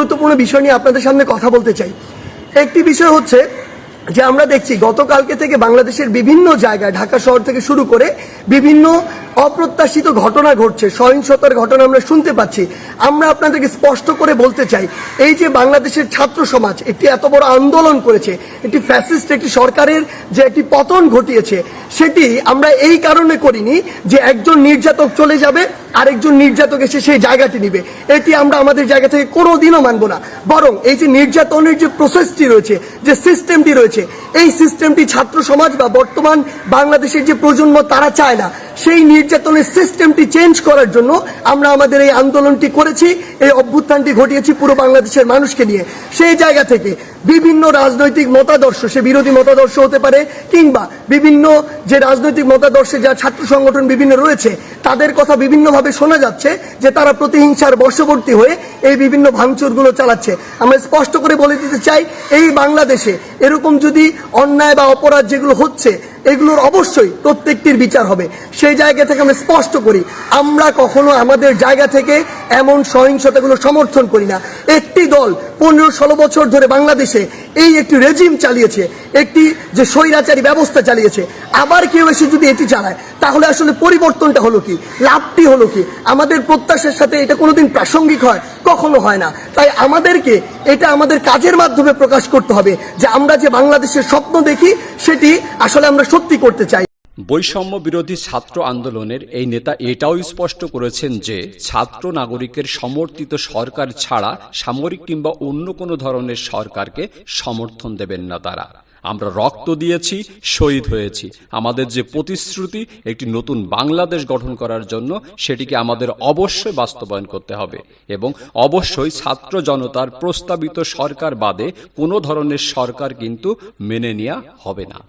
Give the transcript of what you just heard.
গুরুত্বপূর্ণ বিষয় নিয়ে আপনাদের সামনে কথা বলতে চাই। একটি বিষয় হচ্ছে যে আমরা দেখছি গতকালকে থেকে বাংলাদেশের বিভিন্ন জায়গায়, ঢাকা শহর থেকে শুরু করে বিভিন্ন অপ্রত্যাশিত ঘটনা ঘটছে, সহিংসতার ঘটনা আমরা শুনতে পাচ্ছি। আমরা আপনাদেরকে স্পষ্ট করে বলতে চাই, এই যে বাংলাদেশের ছাত্র সমাজ একটি এত বড় আন্দোলন করেছে, একটি ফ্যাসিস্ট একটি সরকারের যে একটি পতন ঘটিয়েছে, সেটি আমরা এই কারণে করিনি যে একজন নির্যাতক চলে যাবে আরেকজন নির্যাতক এসে সেই জায়গাটি নিবে। এটি আমরা আমাদের জায়গা থেকে কোনোদিনও মানব না। বরং এই যে নির্যাতনের যে প্রসেসটি রয়েছে, যে সিস্টেমটি রয়েছে, এই সিস্টেমটি ছাত্র সমাজ বা বর্তমান বাংলাদেশের যে প্রজন্ম তারা চায় না। সেই নির্যাতনের সিস্টেমটি চেঞ্জ করার জন্য আমরা আমাদের এই আন্দোলনটি করেছি, এই অভ্যুত্থানটি ঘটিয়েছি পুরো বাংলাদেশের মানুষকে নিয়ে। সেই জায়গা থেকে বিভিন্ন রাজনৈতিক মতাদর্শ, সে বিরোধী মতাদর্শ হতে পারে কিংবা বিভিন্ন যে রাজনৈতিক মতাদর্শে যা ছাত্র সংগঠন বিভিন্ন রয়েছে, তাদের কথা বিভিন্নভাবে শোনা যাচ্ছে যে তারা প্রতিহিংসার বশবর্তী হয়ে এই বিভিন্ন ভাঙচুরগুলো চালাচ্ছে। আমরা স্পষ্ট করে বলে দিতে চাই, এই বাংলাদেশে এরকম যদি অন্যায় বা অপরাধ যেগুলো হচ্ছে, এগুলোর অবশ্যই প্রত্যেকটির বিচার হবে। সেই জায়গা থেকে আমরা স্পষ্ট করি, আমরা কখনো আমাদের জায়গা থেকে এমন সহিংসতাগুলো সমর্থন করি না। একটি দল 15-16 বছর ধরে বাংলাদেশে এই একটি রেজিম চালিয়েছে, একটি যে স্বৈরাচারী ব্যবস্থা চালিয়েছে, আবার কেউ এসে যদি এটি চালায়, তাহলে আসলে পরিবর্তনটা হলো কি, লাভটি হলো কি? আমাদের প্রত্যাশার সাথে এটা কোনোদিন প্রাসঙ্গিক হয়? কখনো হয় না। তাই আমাদেরকে এটা আমাদের কাজের মাধ্যমে প্রকাশ করতে হবে যে আমরা যে বাংলাদেশের স্বপ্ন দেখি সেটি আসলে আমরা সত্যি করতে চাই। বৈষম্য বিরোধী ছাত্র আন্দোলনের এই নেতা এটাও স্পষ্ট করেছেন যে ছাত্র নাগরিকের সমর্থিত সরকার ছাড়া সামরিক কিংবা অন্য কোনো ধরনের সরকারকে সমর্থন দেবেন না তারা। আমরা রক্ত দিয়েছি, শহীদ হয়েছি। আমাদের যে প্রতিশ্রুতি একটি নতুন বাংলাদেশ গঠন করার জন্য, সেটিকে আমাদের অবশ্যই বাস্তবায়ন করতে হবে এবং অবশ্যই ছাত্র জনতার প্রস্তাবিত সরকার বাদে কোনো ধরনের সরকার কিন্তু মেনে নেওয়া হবে না।